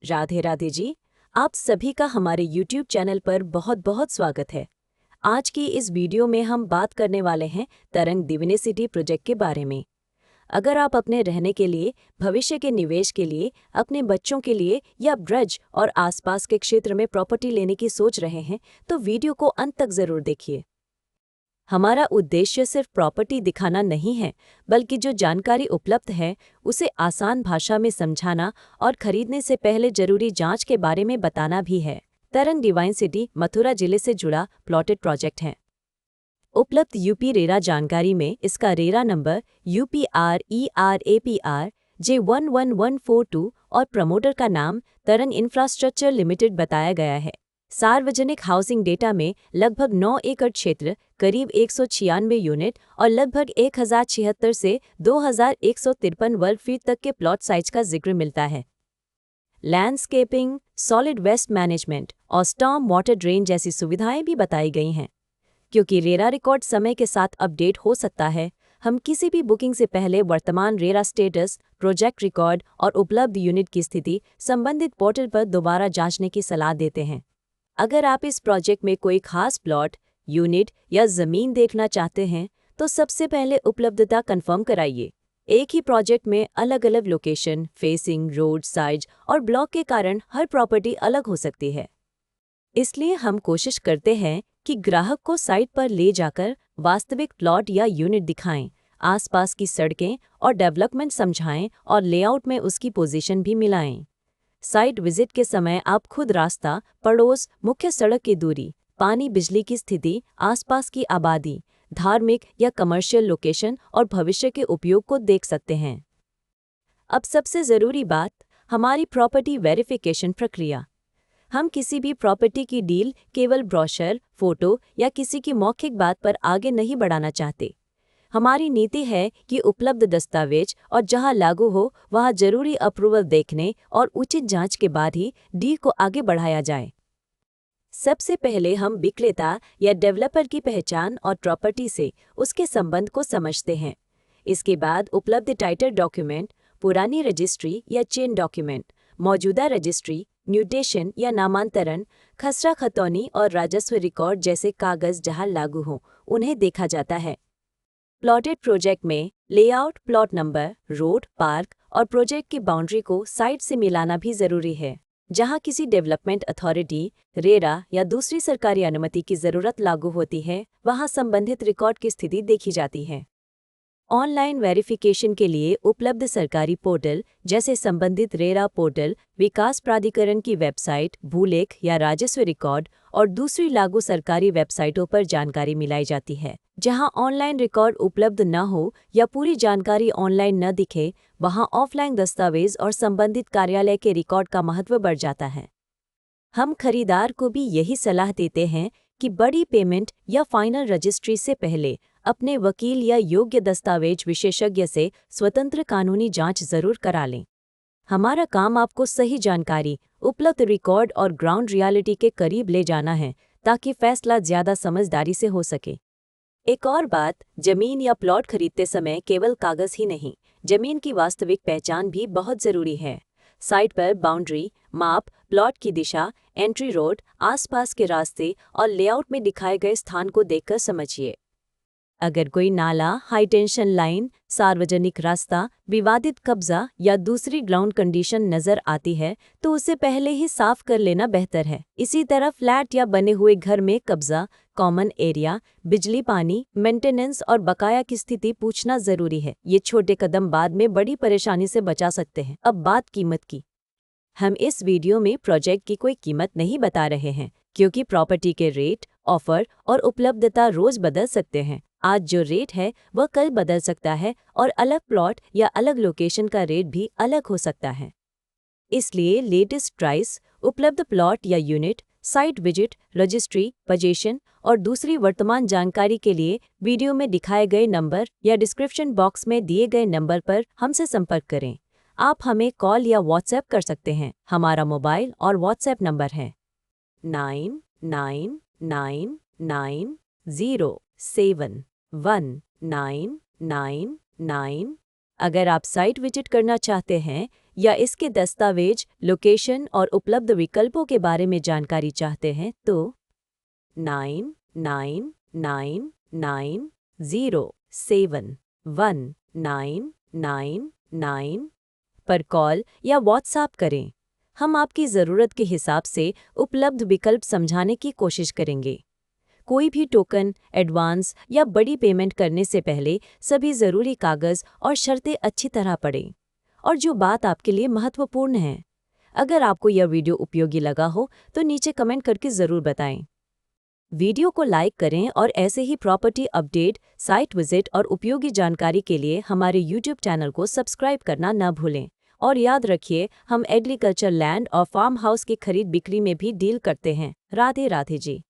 राधे राधे जी। आप सभी का हमारे YouTube चैनल पर बहुत बहुत स्वागत है। आज की इस वीडियो में हम बात करने वाले हैं तरंग दिविनिसिटी प्रोजेक्ट के बारे में। अगर आप अपने रहने के लिए, भविष्य के निवेश के लिए, अपने बच्चों के लिए या ब्रज और आसपास के क्षेत्र में प्रॉपर्टी लेने की सोच रहे हैं तो वीडियो को अंत तक जरूर देखिए। हमारा उद्देश्य सिर्फ प्रॉपर्टी दिखाना नहीं है, बल्कि जो जानकारी उपलब्ध है उसे आसान भाषा में समझाना और खरीदने से पहले जरूरी जांच के बारे में बताना भी है। तरंग डिवाइन सिटी मथुरा जिले से जुड़ा प्लॉटेड प्रोजेक्ट है। उपलब्ध यूपी रेरा जानकारी में इसका रेरा नंबर UPRERAPR J11142 और प्रमोटर का नाम तरंग इंफ्रास्ट्रक्चर लिमिटेड बताया गया है। सार्वजनिक हाउसिंग डेटा में लगभग 9 एकड़ क्षेत्र, करीब 196 यूनिट और लगभग 1076 से 2153 वर्ग फीट तक के प्लॉट साइज का जिक्र मिलता है। लैंडस्केपिंग, सॉलिड वेस्ट मैनेजमेंट और स्टॉर्म वाटर ड्रेन जैसी सुविधाएं भी बताई गई हैं। क्योंकि रेरा रिकॉर्ड समय के साथ अपडेट हो सकता है, हम किसी भी बुकिंग से पहले वर्तमान रेरा स्टेटस, प्रोजेक्ट रिकॉर्ड और उपलब्ध यूनिट की स्थिति संबंधित पोर्टल पर दोबारा जांचने की सलाह देते हैं। अगर आप इस प्रोजेक्ट में कोई खास प्लॉट, यूनिट या जमीन देखना चाहते हैं तो सबसे पहले उपलब्धता कंफर्म कराइए। एक ही प्रोजेक्ट में अलग अलग लोकेशन, फेसिंग, रोड साइज और ब्लॉक के कारण हर प्रॉपर्टी अलग हो सकती है। इसलिए हम कोशिश करते हैं कि ग्राहक को साइट पर ले जाकर वास्तविक प्लॉट या यूनिट दिखाएं, आसपास की सड़कें और डेवलपमेंट समझाएं और लेआउट में उसकी पोजीशन भी मिलाएं। साइट विजिट के समय आप खुद रास्ता, पड़ोस, मुख्य सड़क की दूरी, पानी बिजली की स्थिति, आसपास की आबादी, धार्मिक या कमर्शियल लोकेशन और भविष्य के उपयोग को देख सकते हैं। अब सबसे ज़रूरी बात, हमारी प्रॉपर्टी वेरिफिकेशन प्रक्रिया। हम किसी भी प्रॉपर्टी की डील केवल ब्रोशर, फोटो या किसी की मौखिक बात पर आगे नहीं बढ़ाना चाहते। हमारी नीति है कि उपलब्ध दस्तावेज और जहां लागू हो वहां जरूरी अप्रूवल देखने और उचित जांच के बाद ही डील को आगे बढ़ाया जाए। सबसे पहले हम विक्रेता या डेवलपर की पहचान और प्रॉपर्टी से उसके संबंध को समझते हैं। इसके बाद उपलब्ध टाइटल डॉक्यूमेंट, पुरानी रजिस्ट्री या चेन डॉक्यूमेंट, मौजूदा रजिस्ट्री, म्यूटेशन या नामांतरण, खसरा खतौनी और राजस्व रिकॉर्ड जैसे कागज जहां लागू हों उन्हें देखा जाता है। प्लॉटेड प्रोजेक्ट में layout, plot number, road, park और प्रोजेक्ट की बाउंड्री को साइट से मिलाना भी जरूरी है। जहां किसी डेवलपमेंट अथॉरिटी, रेरा या दूसरी सरकारी अनुमति की जरूरत लागू होती है, वहां संबंधित रिकॉर्ड की स्थिति देखी जाती है। ऑनलाइन वेरिफिकेशन के लिए उपलब्ध सरकारी पोर्टल जैसे संबंधित रेरा पोर्टल, विकास प्राधिकरण की वेबसाइट, भूलेख या राजस्व रिकॉर्ड और दूसरी लागू सरकारी वेबसाइटों पर जानकारी मिलाई जाती है। जहां ऑनलाइन रिकॉर्ड उपलब्ध न हो या पूरी जानकारी ऑनलाइन न दिखे, वहां ऑफलाइन दस्तावेज और संबंधित कार्यालय के रिकॉर्ड का महत्व बढ़ जाता है। हम खरीदार को भी यही सलाह देते हैं कि बड़ी पेमेंट या फाइनल रजिस्ट्री से पहले अपने वकील या योग्य दस्तावेज विशेषज्ञ से स्वतंत्र कानूनी जांच जरूर करा लें। हमारा काम आपको सही जानकारी, उपलब्ध रिकॉर्ड और ग्राउंड रियलिटी के करीब ले जाना है ताकि फैसला ज्यादा समझदारी से हो सके। एक और बात, जमीन या प्लॉट खरीदते समय केवल कागज ही नहीं, जमीन की वास्तविक पहचान भी बहुत जरूरी है। साइट पर बाउंड्री, माप, प्लॉट की दिशा, एंट्री रोड, आसपास के रास्ते और लेआउट में दिखाए गए स्थान को देखकर समझिए। अगर कोई नाला, हाई टेंशन लाइन, सार्वजनिक रास्ता, विवादित कब्जा या दूसरी ग्राउंड कंडीशन नजर आती है तो उसे पहले ही साफ कर लेना बेहतर है। इसी तरह फ्लैट या बने हुए घर में कब्जा, कॉमन एरिया, बिजली पानी, मेंटेनेंस और बकाया की स्थिति पूछना जरूरी है। ये छोटे कदम बाद में बड़ी परेशानी से बचा सकते हैं। अब बात कीमत की। हम इस वीडियो में प्रोजेक्ट की कोई कीमत नहीं बता रहे हैं, क्योंकि प्रॉपर्टी के रेट, ऑफर और उपलब्धता रोज बदल सकते हैं। आज जो रेट है वह कल बदल सकता है और अलग प्लॉट या अलग लोकेशन का रेट भी अलग हो सकता है। इसलिए लेटेस्ट प्राइस, उपलब्ध प्लॉट या unit, site visit, registry, position और दूसरी वर्तमान जानकारी के लिए वीडियो में दिखाए गए नंबर या डिस्क्रिप्शन बॉक्स में दिए गए नंबर पर हमसे संपर्क करें। आप हमें कॉल या व्हाट्सएप कर सकते हैं। हमारा मोबाइल और व्हाट्सएप नंबर है 9999071999। अगर आप साइट विजिट करना चाहते हैं या इसके दस्तावेज, लोकेशन और उपलब्ध विकल्पों के बारे में जानकारी चाहते हैं तो 9999071999 पर कॉल या व्हाट्सएप करें। हम आपकी ज़रूरत के हिसाब से उपलब्ध विकल्प समझाने की कोशिश करेंगे। कोई भी टोकन, एडवांस या बड़ी पेमेंट करने से पहले सभी ज़रूरी कागज़ और शर्तें अच्छी तरह पढ़ें। और जो बात आपके लिए महत्वपूर्ण है, अगर आपको यह वीडियो उपयोगी लगा हो तो नीचे कमेंट करके ज़रूर बताएं। वीडियो को लाइक करें और ऐसे ही प्रॉपर्टी अपडेट, साइट विजिट और उपयोगी जानकारी के लिए हमारे YouTube चैनल को सब्सक्राइब करना न भूलें। और याद रखिए, हम एग्रीकल्चर लैंड और फार्म हाउस की खरीद बिक्री में भी डील करते हैं। राधे राधे जी।